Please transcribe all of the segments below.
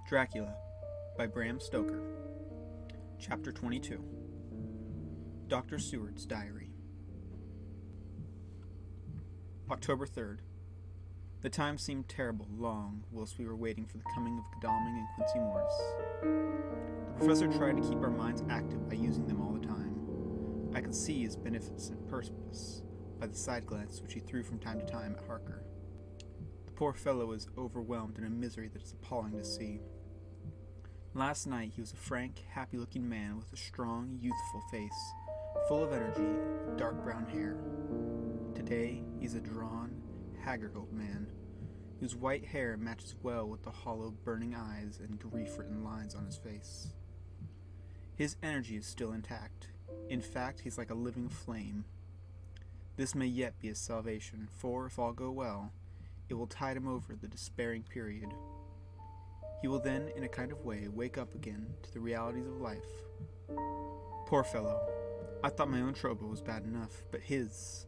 Dracula by Bram Stoker. Chapter 22. Dr. Seward's Diary. October 3rd. The time seemed terrible long whilst we were waiting for the coming of Godalming and Quincy Morris. The professor tried to keep our minds active by using them all the time. I could see his beneficent purpose by the side glance which he threw from time to time at Harker. The poor fellow was overwhelmed in a misery that is appalling to see. Last night he was a frank, happy-looking man with a strong, youthful face, full of energy and dark brown hair. Today he's a drawn, haggard old man, whose white hair matches well with the hollow, burning eyes and grief-written lines on his face. His energy is still intact. In fact, he's like a living flame. This may yet be his salvation, for if all go well, it will tide him over the despairing period. He will then, in a kind of way, wake up again to the realities of life. Poor fellow. I thought my own trouble was bad enough, but his...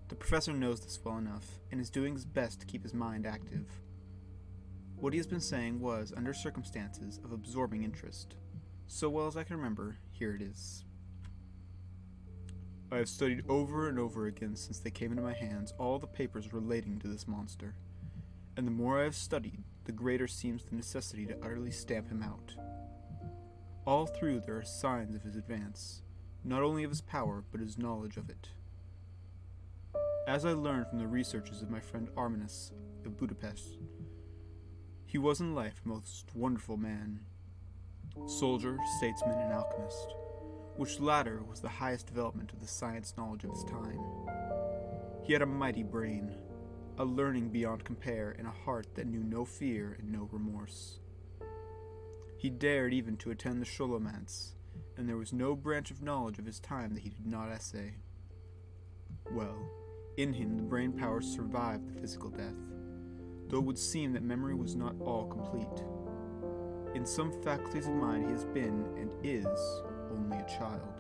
The professor knows this well enough, and is doing his best to keep his mind active. What he has been saying was, under circumstances, of absorbing interest. So well as I can remember, here it is. I have studied over and over again since they came into my hands all the papers relating to this monster, and the more I have studied, the greater seems the necessity to utterly stamp him out. All through there are signs of his advance, not only of his power, but his knowledge of it. As I learned from the researches of my friend Arminus of Budapest, he was in life a most wonderful man, soldier, statesman, and alchemist, which latter was the highest development of the science knowledge of his time. He had a mighty brain, a learning beyond compare, and a heart that knew no fear and no remorse. He dared even to attend the Scholomance, and there was no branch of knowledge of his time that he did not essay. Well, in him the brain power survived the physical death, though it would seem that memory was not all complete. In some faculties of mind he has been, and is, only a child,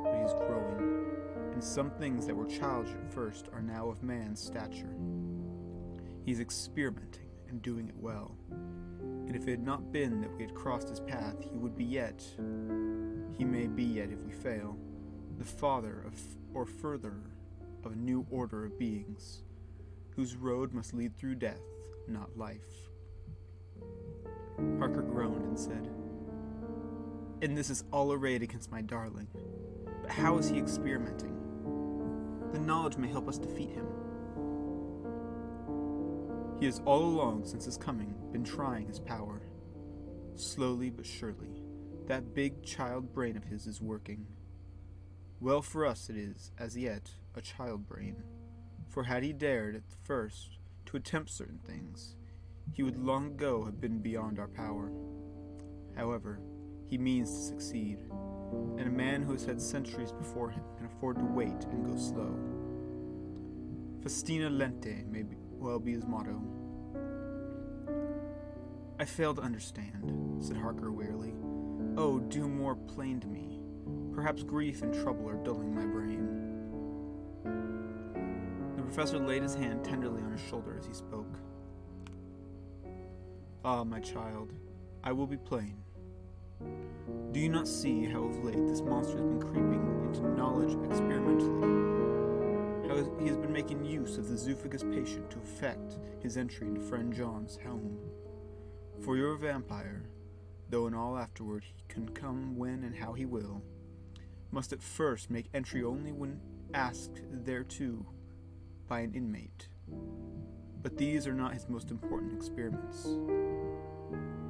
but he is growing. And some things that were childish at first are now of man's stature. He is experimenting and doing it well, and if it had not been that we had crossed his path, he would be yet, he may be yet if we fail, the father of, or furtherer of a new order of beings, whose road must lead through death, not life. Harker groaned and said, "And this is all arrayed against my darling. But how is he experimenting? The knowledge may help us defeat him." He has all along since his coming been trying his power. Slowly but surely, that big child brain of his is working. Well for us it is, as yet, a child brain, for had he dared at the first to attempt certain things, he would long ago have been beyond our power. However, he means to succeed, and a man who has had centuries before him can afford to wait and go slow. Festina lente may well be his motto. "I fail to understand," said Harker wearily. "Oh, do more plain to me. Perhaps grief and trouble are dulling my brain." The professor laid his hand tenderly on his shoulder as he spoke. "Ah, my child, I will be plain. Do you not see how of late this monster has been creeping into knowledge experimentally? How he has been making use of the zoophagous patient to effect his entry into friend John's home? For your vampire, though in all afterward he can come when and how he will, must at first make entry only when asked thereto by an inmate. But these are not his most important experiments.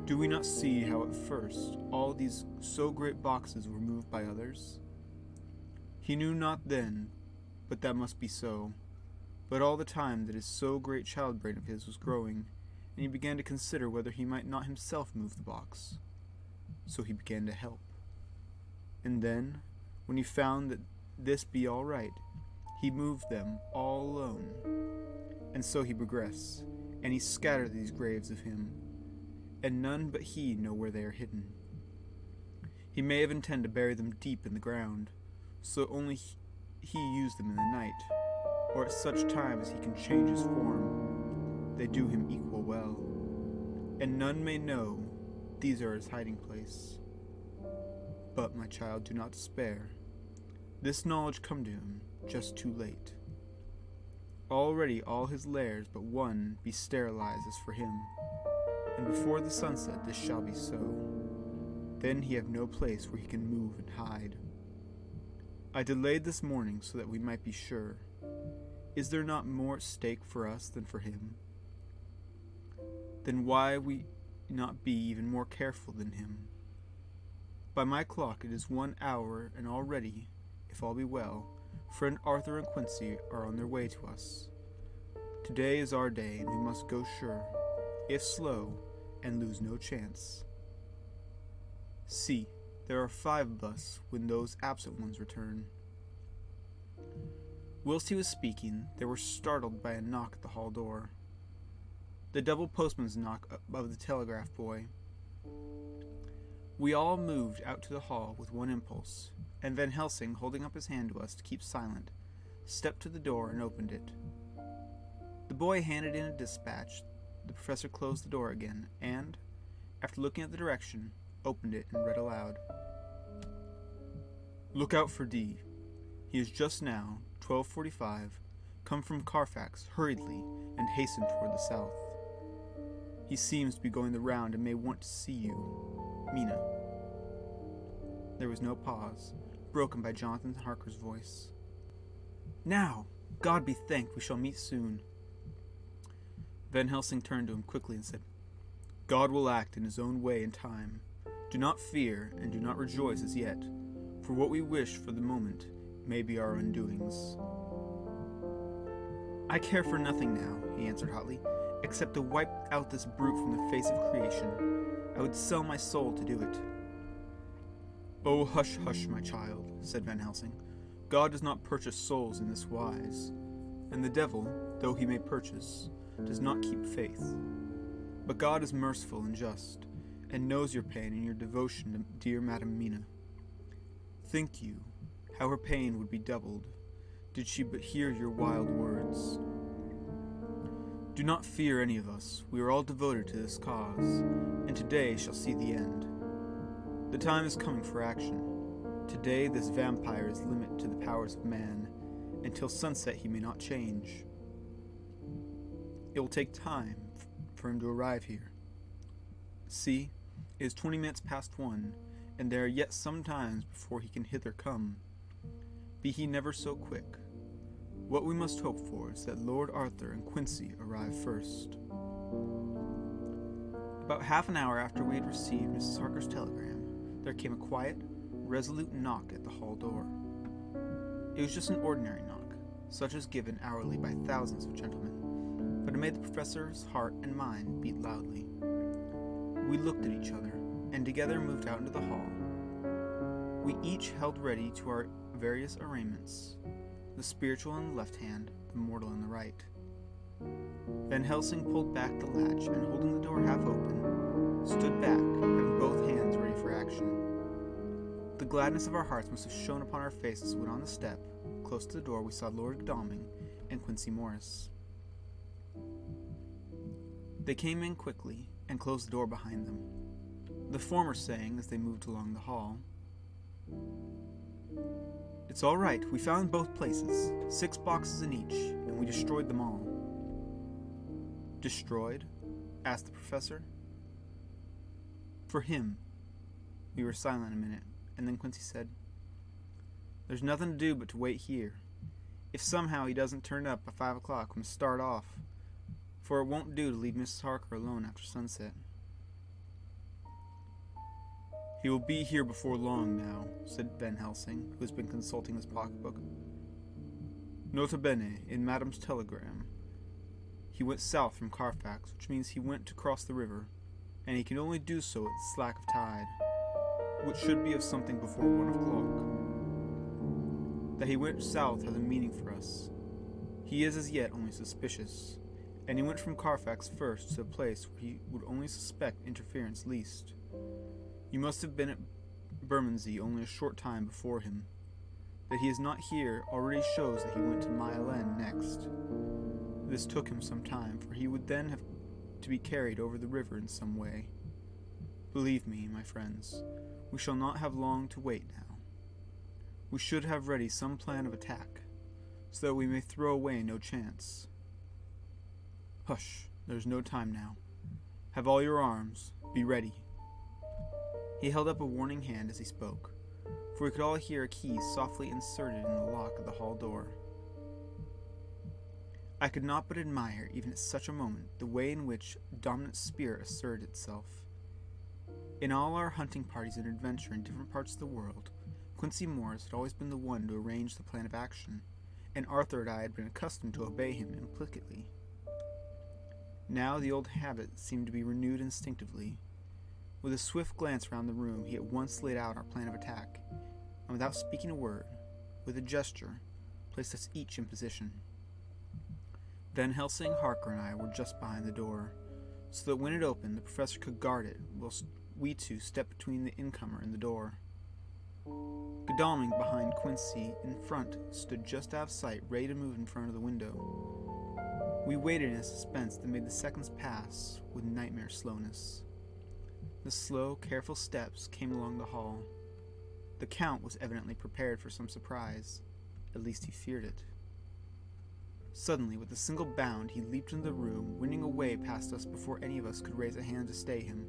Do we not see how at first all these so great boxes were moved by others? He knew not then, but that must be so, but all the time that his so great child brain of his was growing, and he began to consider whether he might not himself move the box. So he began to help. And then, when he found that this be all right, he moved them all alone. And so he progressed, and he scattered these graves of him, and none but he know where they are hidden. He may have intended to bury them deep in the ground, so only he used them in the night, or at such time as he can change his form. They do him equal well. and none may know these are his hiding place. But, my child, do not despair. This knowledge come to him just too late. Already all his lairs but one be sterilized as for him, and before the sunset this shall be so. Then he have no place where he can move and hide. I delayed this morning so that we might be sure. Is there not more at stake for us than for him? Then why we not be even more careful than him? By my clock it is 1 hour, and already, if all be well, friend Arthur and Quincy are on their way to us. Today is our day, and we must go sure, if slow, and lose no chance. See, there are 5 of us when those absent ones return. Whilst he was speaking, they were startled by a knock at the hall door. The double postman's knock above the telegraph boy. We all moved out to the hall with one impulse, and Van Helsing, holding up his hand to us to keep silent, stepped to the door and opened it. The boy handed in a dispatch. The professor closed the door again, and, after looking at the direction, opened it and read aloud. Look out for D. He is just now, 12:45, come from Carfax hurriedly and hastened toward the south. He seems to be going the round and may want to see you. Mina. There was no pause, broken by Jonathan Harker's voice. Now, God be thanked, we shall meet soon. Van Helsing turned to him quickly and said, God will act in his own way and time. Do not fear and do not rejoice as yet, for what we wish for the moment may be our undoings. I care for nothing now, he answered hotly, except to wipe out this brute from the face of creation. I would sell my soul to do it. Oh, hush, hush, my child, said Van Helsing. God does not purchase souls in this wise, and the devil, though he may purchase, does not keep faith. But God is merciful and just, and knows your pain and your devotion to dear Madam Mina. Think you how her pain would be doubled, did she but hear your wild words? Do not fear any of us, we are all devoted to this cause, and today shall see the end. The time is coming for action. Today this vampire is limit to the powers of man, until sunset he may not change. It will take time for him to arrive here. See, it is 20 minutes past 1, and there are yet some times before he can hither come. Be he never so quick. What we must hope for is that Lord Arthur and Quincy arrive first. About half an hour after we had received Mrs. Harker's telegram, there came a quiet, resolute knock at the hall door. It was just an ordinary knock, such as given hourly by thousands of gentlemen, but it made the professor's heart and mine beat loudly. We looked at each other, and together moved out into the hall. We each held ready to our various arraignments, the spiritual in the left hand, the mortal in the right. Van Helsing pulled back the latch, and holding the door half open, stood back, having both hands ready for action. The gladness of our hearts must have shone upon our faces when on the step, close to the door, we saw Lord Godalming and Quincy Morris. They came in quickly and closed the door behind them, the former saying as they moved along the hall, It's all right, we found both places, 6 boxes in each, and we destroyed them all. Destroyed? Asked the professor. For him. We were silent a minute, and then Quincy said, There's nothing to do but to wait here. If somehow he doesn't turn up by 5 o'clock, we must start off, for it won't do to leave Mrs. Harker alone after sunset. He will be here before long now, said Van Helsing, who has been consulting his pocketbook. Nota bene, in Madam's telegram, he went south from Carfax, which means he went to cross the river, and he can only do so at the slack of tide, which should be of something before 1 o'clock. That he went south has a meaning for us. He is as yet only suspicious, and he went from Carfax first to a place where he would only suspect interference least. You must have been at Bermondsey only a short time before him. That he is not here already shows that he went to Mile End next. This took him some time, for he would then have to be carried over the river in some way. Believe me, my friends, we shall not have long to wait now. We should have ready some plan of attack, so that we may throw away no chance. Hush, there is no time now. Have all your arms, be ready. He held up a warning hand as he spoke, for we could all hear a key softly inserted in the lock of the hall door. I could not but admire, even at such a moment, the way in which dominant spirit asserted itself. In all our hunting parties and adventure in different parts of the world, Quincy Morris had always been the one to arrange the plan of action, and Arthur and I had been accustomed to obey him implicitly. Now the old habit seemed to be renewed instinctively. With a swift glance round the room, he at once laid out our plan of attack, and without speaking a word, with a gesture, placed us each in position. Van Helsing, Harker, and I were just behind the door, so that when it opened, the professor could guard it, whilst we two stepped between the incomer and the door. Godalming, behind Quincy, in front, stood just out of sight, ready to move in front of the window. We waited in a suspense that made the seconds pass with nightmare slowness. The slow, careful steps came along the hall. The Count was evidently prepared for some surprise. At least he feared it. Suddenly, with a single bound, he leaped into the room, winning a way past us before any of us could raise a hand to stay him.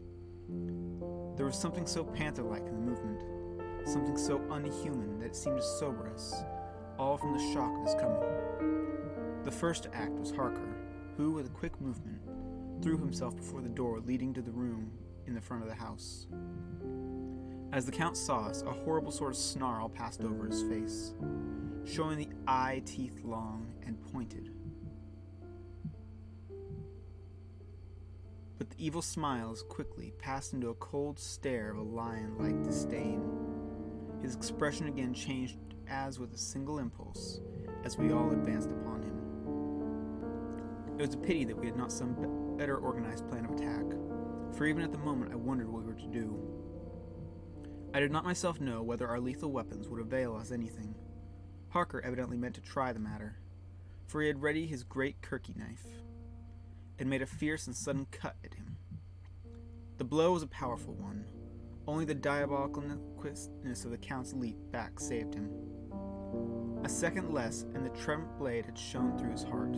There was something so panther-like in the movement, something so unhuman that it seemed to sober us, all from the shock of his coming. The first to act was Harker, who, with a quick movement, threw himself before the door leading to the room in the front of the house. As the Count saw us, a horrible sort of snarl passed over his face, showing the eye teeth long and pointed. But the evil smiles quickly passed into a cold stare of a lion-like disdain. His expression again changed as with a single impulse, as we all advanced upon him. It was a pity that we had not some better organized plan of attack, for even at the moment I wondered what we were to do. I did not myself know whether our lethal weapons would avail us anything. Harker evidently meant to try the matter, for he had ready his great Kirky knife, and made a fierce and sudden cut at him. The blow was a powerful one. Only the diabolical quickness of the Count's leap back saved him. A second less, and the tremp blade had shone through his heart.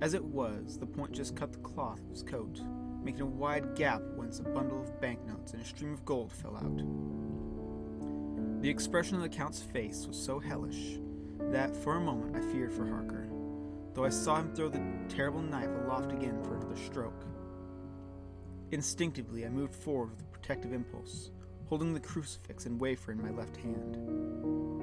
As it was, the point just cut the cloth of his coat, making a wide gap whence a bundle of banknotes and a stream of gold fell out. The expression of the Count's face was so hellish that, for a moment, I feared for Harker, though I saw him throw the terrible knife aloft again for another stroke. Instinctively, I moved forward with a protective impulse, holding the crucifix and wafer in my left hand.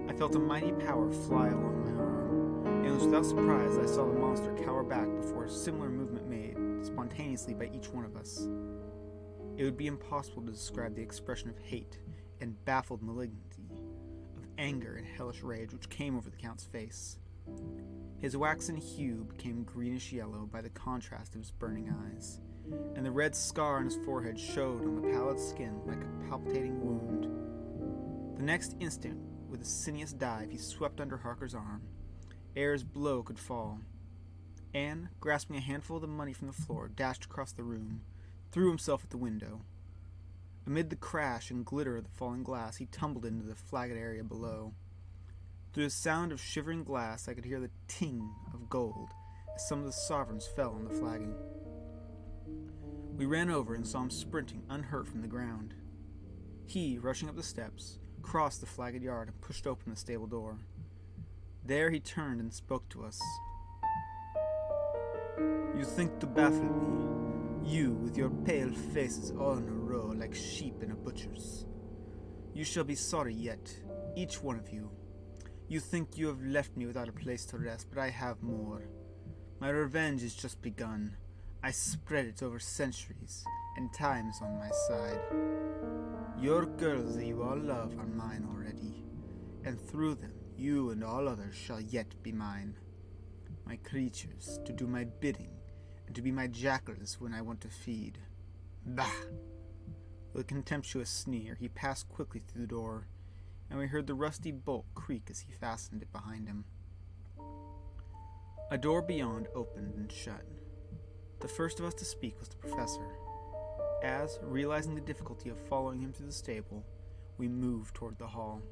I felt a mighty power fly along my arm, and it was without surprise that I saw the monster cower back before a similar movement made spontaneously by each one of us. It would be impossible to describe the expression of hate and baffled malignity, of anger and hellish rage which came over the Count's face. His waxen hue became greenish-yellow by the contrast of his burning eyes, and the red scar on his forehead showed on the pallid skin like a palpitating wound. The next instant, with a sinuous dive, he swept under Harker's arm, ere his blow could fall, and, grasping a handful of the money from the floor, dashed across the room, threw himself at the window. Amid the crash and glitter of the falling glass, he tumbled into the flagged area below. Through the sound of shivering glass, I could hear the ting of gold as some of the sovereigns fell on the flagging. We ran over and saw him sprinting unhurt from the ground. He, rushing up the steps, crossed the flagged yard and pushed open the stable door. There he turned and spoke to us. "You think to baffle me, you with your pale faces all in a row like sheep in a butcher's. You shall be sorry yet, each one of you. You think you have left me without a place to rest, but I have more. My revenge is just begun. I spread it over centuries, and time is on my side. Your girls that you all love are mine already, and through them you and all others shall yet be mine. My creatures, to do my bidding, and to be my jackals when I want to feed. Bah!" With a contemptuous sneer, he passed quickly through the door, and we heard the rusty bolt creak as he fastened it behind him. A door beyond opened and shut. The first of us to speak was the professor, as, realizing the difficulty of following him through the stable, we moved toward the hall.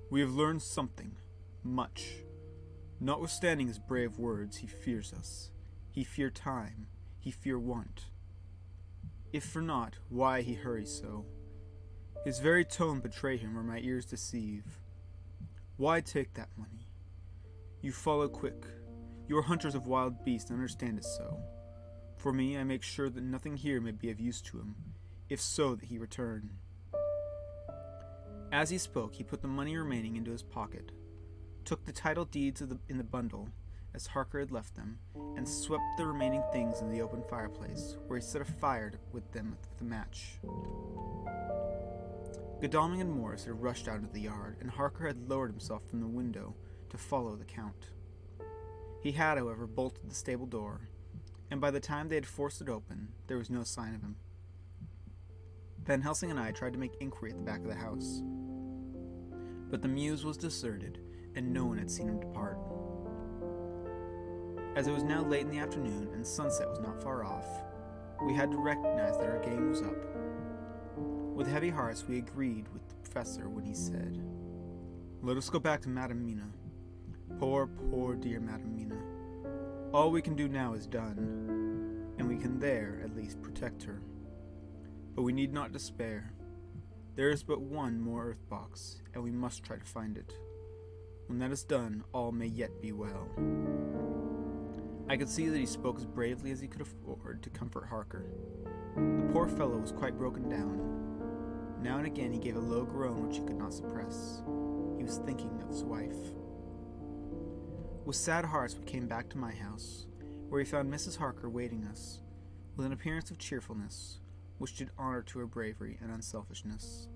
"We have learned something, much. Notwithstanding his brave words, he fears us. He fear time, he fear want. If for naught, why he hurries so? His very tone betray him, or my ears deceive. Why take that money? You follow quick. You are hunters of wild beasts and understand it so. For me, I make sure that nothing here may be of use to him, if so that he return." As he spoke, he put the money remaining into his pocket, took the title deeds in the bundle, as Harker had left them, and swept the remaining things in the open fireplace, where he set a fire with them with a match. Godalming and Morris had rushed out into the yard, and Harker had lowered himself from the window to follow the Count. He had, however, bolted the stable door, and by the time they had forced it open, there was no sign of him. Van Helsing and I tried to make inquiry at the back of the house, but the mews was deserted, and no one had seen him depart. As it was now late in the afternoon, and sunset was not far off, we had to recognize that our game was up. With heavy hearts, we agreed with the professor when he said, "Let us go back to Madame Mina. Poor, poor dear Madame Mina. All we can do now is done, and we can there, at least, protect her. But we need not despair. There is but one more earth box, and we must try to find it. When that is done, all may yet be well." I could see that he spoke as bravely as he could afford to comfort Harker. The poor fellow was quite broken down. Now and again he gave a low groan which he could not suppress. He was thinking of his wife. With sad hearts we came back to my house, where we found Mrs. Harker waiting us, with an appearance of cheerfulness, which did honor to her bravery and unselfishness.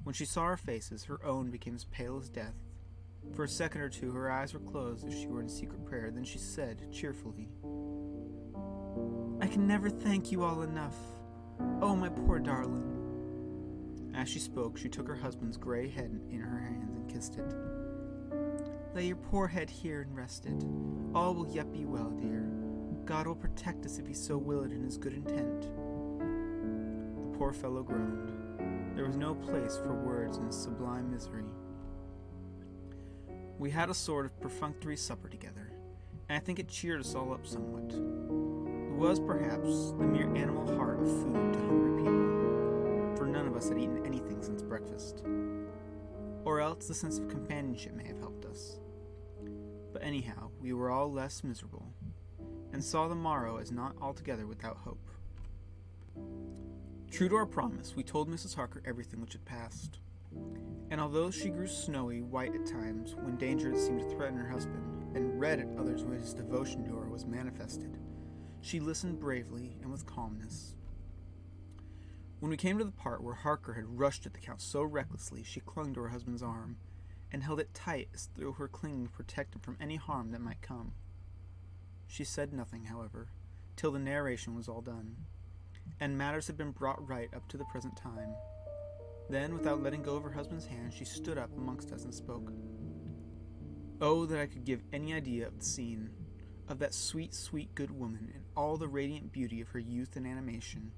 When she saw our faces, her own became as pale as death. For a second or two her eyes were closed as she were in secret prayer, then she said, cheerfully, "I can never thank you all enough. Oh, my poor darling." As she spoke, she took her husband's gray head in her hands and kissed it. "Lay your poor head here and rest it. All will yet be well, dear. God will protect us if he so will it in his good intent." The poor fellow groaned. There was no place for words in his sublime misery. We had a sort of perfunctory supper together, and I think it cheered us all up somewhat. It was, perhaps, the mere animal heart of food to hungry people, for none of us had eaten anything since breakfast. Or else the sense of companionship may have helped us. But anyhow, we were all less miserable, and saw the morrow as not altogether without hope. True to our promise, we told Mrs. Harker everything which had passed. And although she grew snowy white at times when danger had seemed to threaten her husband, and red at others when his devotion to her was manifested, she listened bravely and with calmness. When we came to the part where Harker had rushed at the Count so recklessly, she clung to her husband's arm, and held it tight as though her clinging protected him from any harm that might come. She said nothing, however, till the narration was all done, and matters had been brought right up to the present time. Then, without letting go of her husband's hand, she stood up amongst us and spoke. Oh, that I could give any idea of the scene, of that sweet, sweet good woman, in all the radiant beauty of her youth and animation,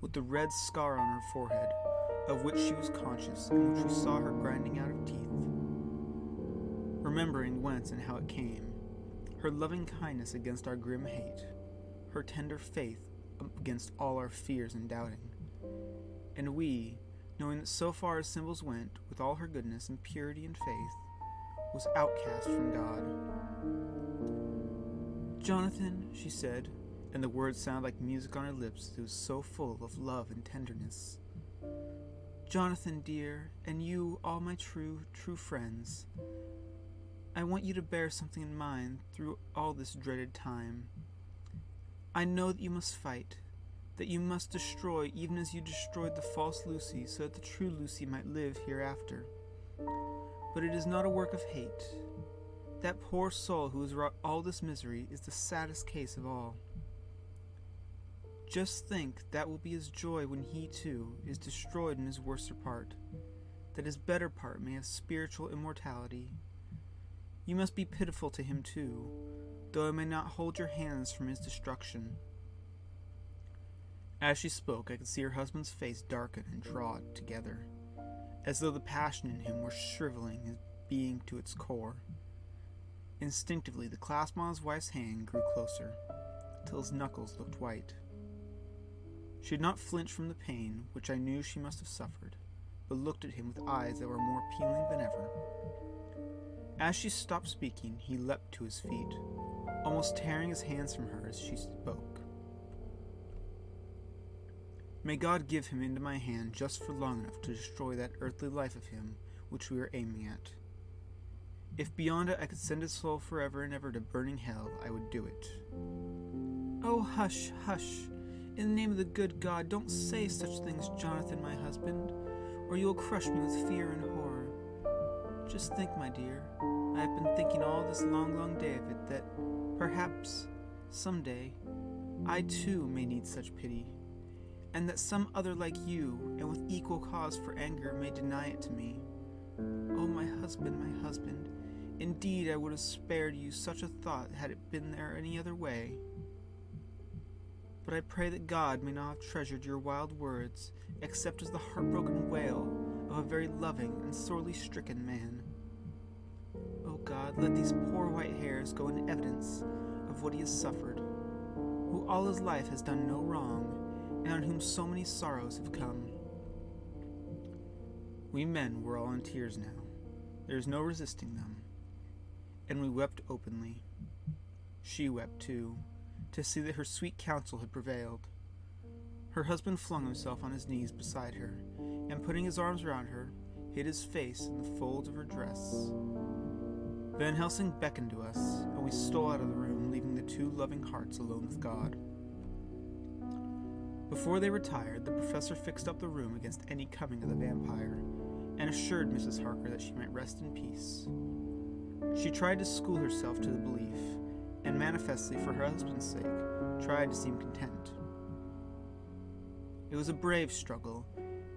with the red scar on her forehead, of which she was conscious, and which we saw her grinding out of teeth. Remembering whence and how it came, her loving kindness against our grim hate, her tender faith against all our fears and doubting, and we, knowing that so far as symbols went, with all her goodness and purity and faith, was outcast from God. "Jonathan," she said, and the words sounded like music on her lips, it was so full of love and tenderness. "Jonathan, dear, and you, all my true, true friends, I want you to bear something in mind through all this dreaded time. I know that you must fight, that you must destroy even as you destroyed the false Lucy so that the true Lucy might live hereafter. But it is not a work of hate. That poor soul who has wrought all this misery is the saddest case of all. Just think that will be his joy when he, too, is destroyed in his worser part, that his better part may have spiritual immortality. You must be pitiful to him, too, though I may not hold your hands from his destruction." As she spoke, I could see her husband's face darken and draw together, as though the passion in him were shriveling his being to its core. Instinctively, the clasp on his wife's hand grew closer, till his knuckles looked white. She had not flinched from the pain, which I knew she must have suffered, but looked at him with eyes that were more appealing than ever. As she stopped speaking, he leapt to his feet, almost tearing his hands from her as she spoke. "May God give him into my hand just for long enough to destroy that earthly life of him which we were aiming at. If beyond it I could send his soul forever and ever to burning hell, I would do it." "Oh, hush, hush! In the name of the good God, don't say such things, Jonathan, my husband, or you will crush me with fear and horror. Just think, my dear, I have been thinking all this long, long day of it, that perhaps, some day, I too may need such pity, and that some other like you, and with equal cause for anger, may deny it to me. Oh, my husband, indeed I would have spared you such a thought had it been there any other way. But I pray that God may not have treasured your wild words, except as the heartbroken wail of a very loving and sorely stricken man. Oh God, let these poor white hairs go in evidence of what he has suffered, who all his life has done no wrong, and on whom so many sorrows have come." We men were all in tears now. There is no resisting them, and we wept openly. She wept too, to see that her sweet counsel had prevailed. Her husband flung himself on his knees beside her, and putting his arms round her, hid his face in the folds of her dress. Van Helsing beckoned to us, and we stole out of the room, leaving the two loving hearts alone with God. Before they retired, the professor fixed up the room against any coming of the vampire, and assured Mrs. Harker that she might rest in peace. She tried to school herself to the belief, and manifestly for her husband's sake, tried to seem content. It was a brave struggle,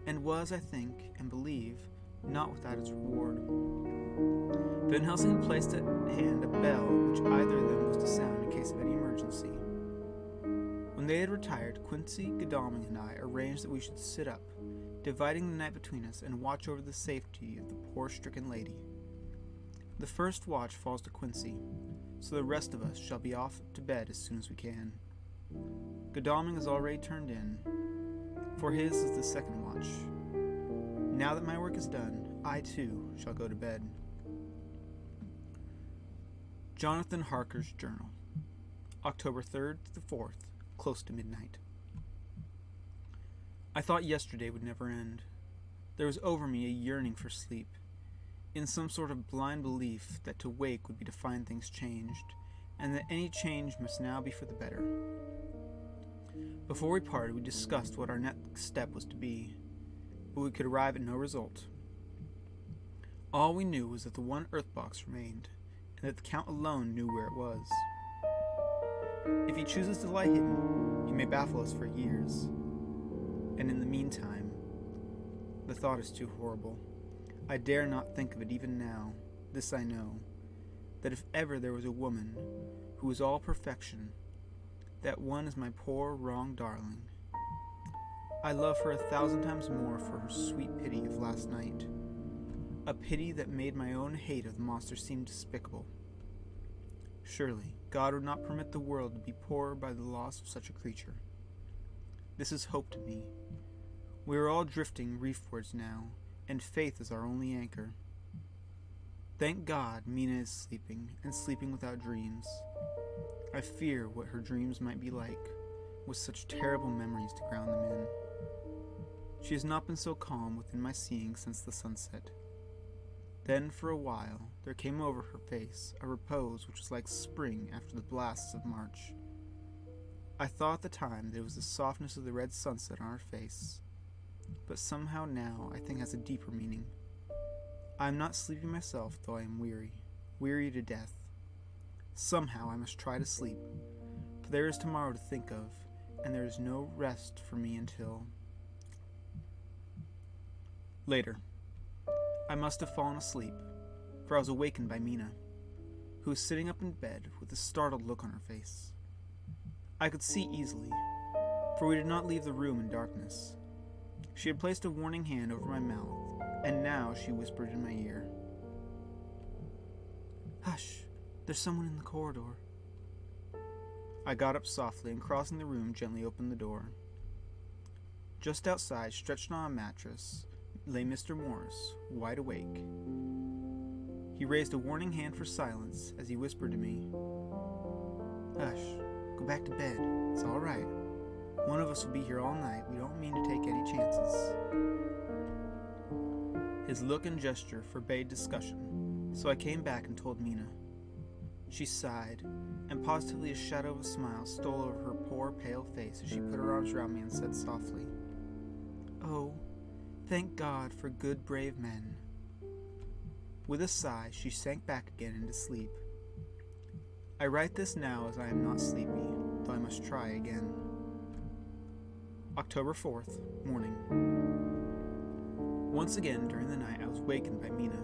and was, I think, and believe, not without its reward. Van Helsing had placed at hand a bell which either of them was to sound in case of any emergency. When they had retired, Quincy, Godalming, and I arranged that we should sit up, dividing the night between us, and watch over the safety of the poor stricken lady. The first watch falls to Quincy, so the rest of us shall be off to bed as soon as we can. Godalming has already turned in, for his is the second watch. Now that my work is done, I too shall go to bed. Jonathan Harker's Journal, October 3rd to the 4th, close to midnight. I thought yesterday would never end. There was over me a yearning for sleep, in some sort of blind belief that to wake would be to find things changed, and that any change must now be for the better. Before we parted, we discussed what our next step was to be, but we could arrive at no result. All we knew was that the one earth box remained, and that the Count alone knew where it was. If he chooses to lie hidden, he may baffle us for years, and in the meantime, the thought is too horrible. I dare not think of it even now. This I know, that if ever there was a woman who was all perfection, that one is my poor, wrong darling. I love her 1,000 times more for her sweet pity of last night, a pity that made my own hate of the monster seem despicable. Surely, God would not permit the world to be poorer by the loss of such a creature. This is hope to me. We are all drifting reefwards now, and faith is our only anchor. Thank God Mina is sleeping, and sleeping without dreams. I fear what her dreams might be like, with such terrible memories to ground them in. She has not been so calm within my seeing since the sunset. Then, for a while, there came over her face a repose which was like spring after the blasts of March. I thought at the time that it was the softness of the red sunset on her face, but somehow now I think it has a deeper meaning. I am not sleepy myself, though I am weary to death. Somehow I must try to sleep, for there is tomorrow to think of, and there is no rest for me until... Later. I must have fallen asleep, for I was awakened by Mina. who was sitting up in bed with a startled look on her face. I could see easily, for we did not leave the room in darkness. She had placed a warning hand over my mouth, and now she whispered in my ear, "Hush, there's someone in the corridor." I got up softly and, crossing the room, gently opened the door. Just outside, stretched on a mattress, lay Mr. Morris, wide awake. He raised a warning hand for silence as he whispered to me, "Hush, go back to bed. It's all right. One of us will be here all night. We don't mean to take any chances." His look and gesture forbade discussion, so I came back and told Mina. She sighed, and positively a shadow of a smile stole over her poor, pale face as she put her arms around me and said softly, "Oh, thank God for good, brave men." With a sigh, she sank back again into sleep. I write this now as I am not sleepy, though I must try again. October 4th, morning. Once again during the night I was wakened by Mina.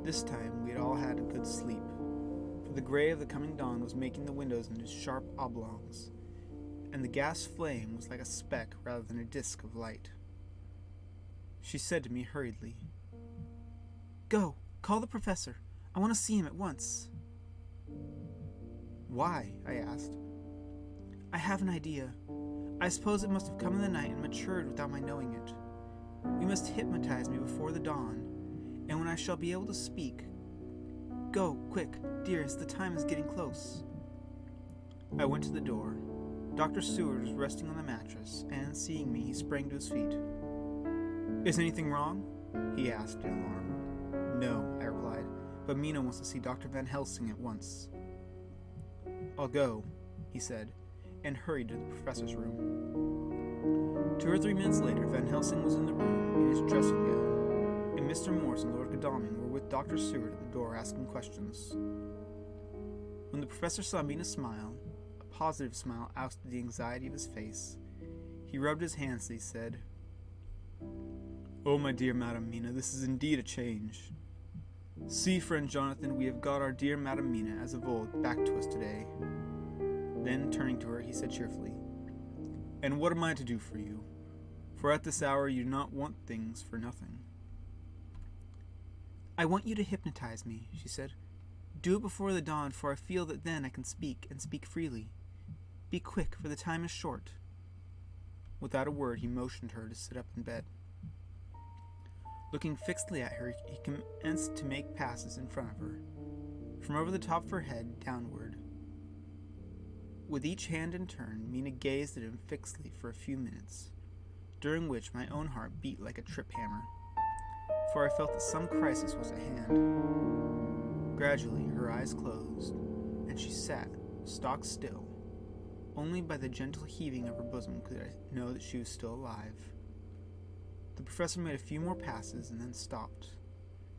This time we had all had a good sleep, for the gray of the coming dawn was making the windows into sharp oblongs, and the gas flame was like a speck rather than a disk of light. She said to me hurriedly, "Go, call the professor. I want to see him at once." "Why?" I asked. "I have an idea. I suppose it must have come in the night and matured without my knowing it. We must hypnotize me before the dawn, and when I shall be able to speak. Go, quick, dearest, the time is getting close." I went to the door. Dr. Seward was resting on the mattress, and seeing me, he sprang to his feet. "Is anything wrong?" he asked in alarm. "No," I replied, "but Mina wants to see Dr. Van Helsing at once." "I'll go," he said, and hurried to the professor's room. 2 or 3 minutes later, Van Helsing was in the room in his dressing gown, and Mr. Morse and Lord Godalming were with Dr. Seward at the door asking questions. When the professor saw Mina smile, a positive smile ousted the anxiety of his face. He rubbed his hands as he said, "Oh, my dear Madam Mina, this is indeed a change. See, friend Jonathan, we have got our dear Madam Mina, as of old, back to us today." Then, turning to her, he said cheerfully, "And what am I to do for you? For at this hour you do not want things for nothing." "I want you to hypnotize me," she said. "Do it before the dawn, for I feel that then I can speak, and speak freely. Be quick, for the time is short." Without a word, he motioned her to sit up in bed. Looking fixedly at her, he commenced to make passes in front of her, from over the top of her head downward. With each hand in turn, Mina gazed at him fixedly for a few minutes, during which my own heart beat like a trip hammer, for I felt that some crisis was at hand. Gradually, her eyes closed, and she sat, stock still. Only by the gentle heaving of her bosom could I know that she was still alive. The professor made a few more passes and then stopped,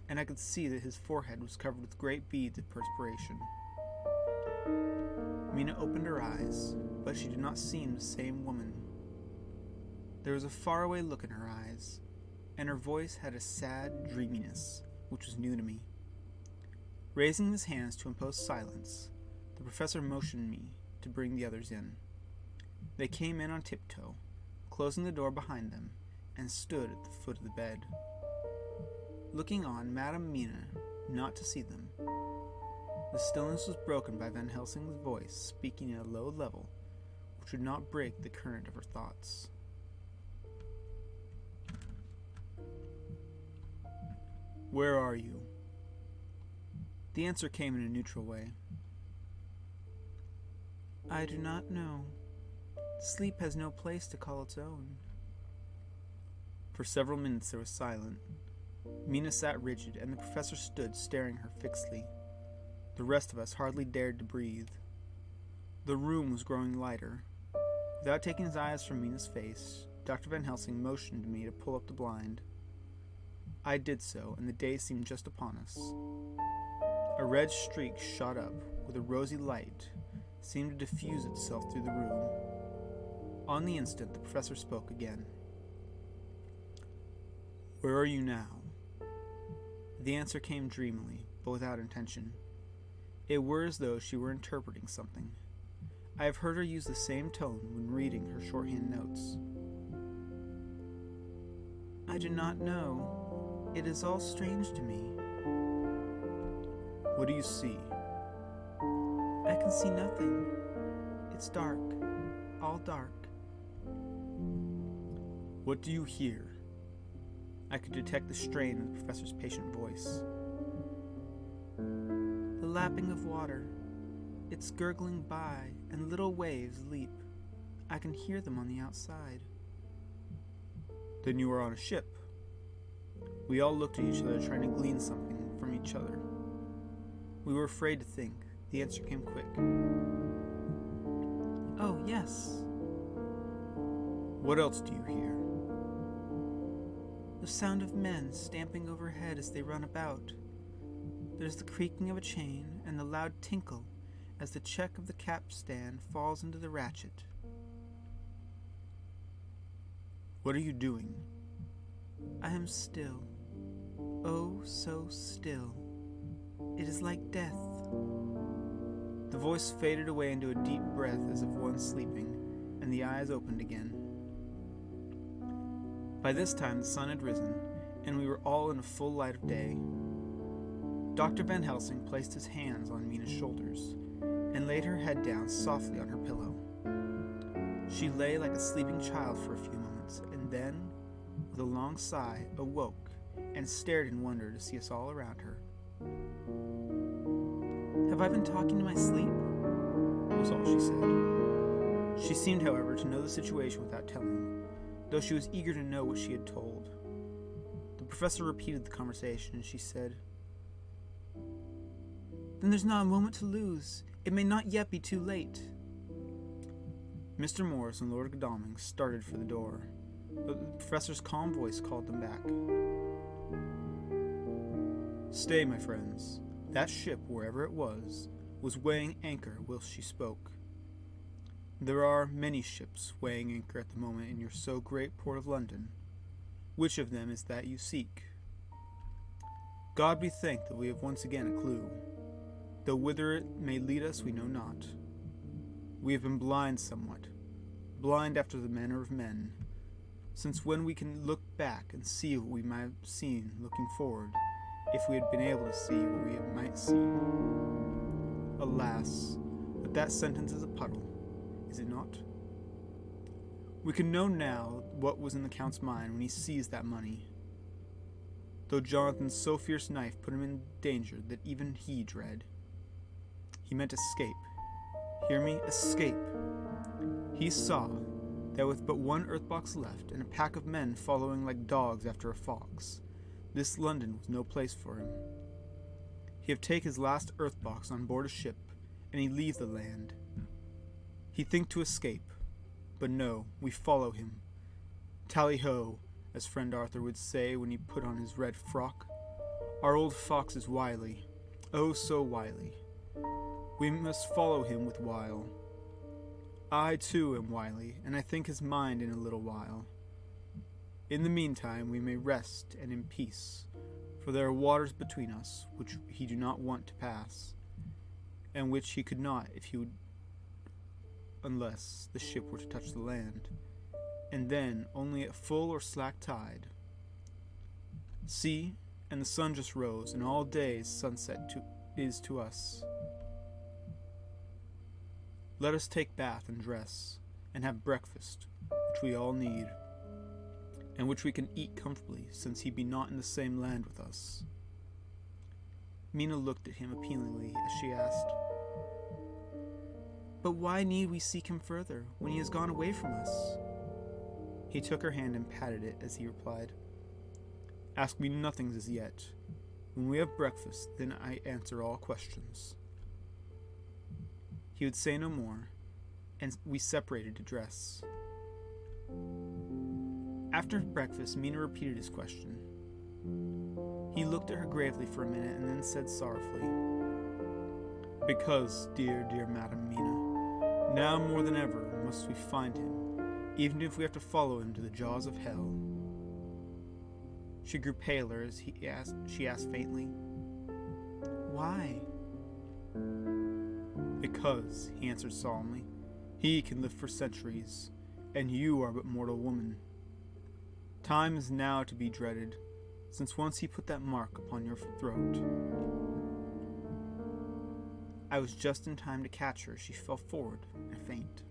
and I could see that his forehead was covered with great beads of perspiration. Mina opened her eyes, but she did not seem the same woman. There was a faraway look in her eyes, and her voice had a sad dreaminess, which was new to me. Raising his hands to impose silence, the professor motioned me to bring the others in. They came in on tiptoe, closing the door behind them, and stood at the foot of the bed. Looking on Madame Mina, not to see them. The stillness was broken by Van Helsing's voice speaking at a low level, which would not break the current of her thoughts. "Where are you?" The answer came in a neutral way. "I do not know. Sleep has no place to call its own." For several minutes there was silence. Mina sat rigid, and the professor stood staring her fixedly. The rest of us hardly dared to breathe. The room was growing lighter. Without taking his eyes from Mina's face, Dr. Van Helsing motioned to me to pull up the blind. I did so, and the day seemed just upon us. A red streak shot up, with a rosy light, seemed to diffuse itself through the room. On the instant, the professor spoke again. "Where are you now?" The answer came dreamily, but without intention. It were as though she were interpreting something. I have heard her use the same tone when reading her shorthand notes. I do not know. It is all strange to me. What do you see? I can see nothing. It's dark. All dark. What do you hear? I could detect the strain in the professor's patient voice. The lapping of water. It's gurgling by, and little waves leap. I can hear them on the outside. Then you are on a ship. We all looked at each other, trying to glean something from each other. We were afraid to think. The answer came quick. Oh, yes. What else do you hear? The sound of men stamping overhead as they run about. There's the creaking of a chain and the loud tinkle as the check of the capstan falls into the ratchet. What are you doing? I am still. Oh, so still. It is like death. The voice faded away into a deep breath as of one sleeping, and the eyes opened again. By this time the sun had risen, and we were all in a full light of day. Dr. Van Helsing placed his hands on Mina's shoulders, and laid her head down softly on her pillow. She lay like a sleeping child for a few moments, and then, with a long sigh, awoke, and stared in wonder to see us all around her. Have I been talking in my sleep? Was all she said. She seemed, however, to know the situation without telling, though she was eager to know what she had told. The professor repeated the conversation, and she said, Then there's not a moment to lose. It may not yet be too late. Mr. Morris and Lord Godalming started for the door, but the professor's calm voice called them back. Stay, my friends. That ship, wherever it was weighing anchor whilst she spoke. There are many ships weighing anchor at the moment in your so great port of London. Which of them is that you seek? God be thanked that we have once again a clue, though whither it may lead us we know not. We have been blind somewhat, blind after the manner of men, since when we can look back and see what we might have seen looking forward, if we had been able to see what we might see. Alas, but that sentence is a puddle, is it not? We can know now what was in the Count's mind when he seized that money, though Jonathan's so fierce knife put him in danger that even he dread. He meant escape. Hear me? Escape. He saw that with but one earthbox left and a pack of men following like dogs after a fox, this London was no place for him. He have take his last earthbox on board a ship, and he leave the land. He think to escape, but no, we follow him. Tally-ho, as friend Arthur would say when he put on his red frock. Our old fox is wily, oh so wily. We must follow him with wile. I too am wily, and I think his mind in a little while. In the meantime we may rest and in peace, for there are waters between us which he do not want to pass, and which he could not if he would, unless the ship were to touch the land, and then only at full or slack tide. See, and the sun just rose, and all day's sunset is to us. Let us take bath and dress, and have breakfast, which we all need, and which we can eat comfortably, since he be not in the same land with us. Mina looked at him appealingly as she asked, But why need we seek him further, when he has gone away from us? He took her hand and patted it as he replied, Ask me nothing as yet. When we have breakfast, then I answer all questions. He would say no more, and we separated to dress. After breakfast, Mina repeated his question. He looked at her gravely for a minute and then said sorrowfully, Because, dear, dear Madam Mina, now more than ever must we find him, even if we have to follow him to the jaws of hell. She grew paler as she asked faintly, Why? Because, he answered solemnly, he can live for centuries, and you are but mortal woman. Time is now to be dreaded, since once he put that mark upon your throat. I was just in time to catch her as she fell forward in a faint.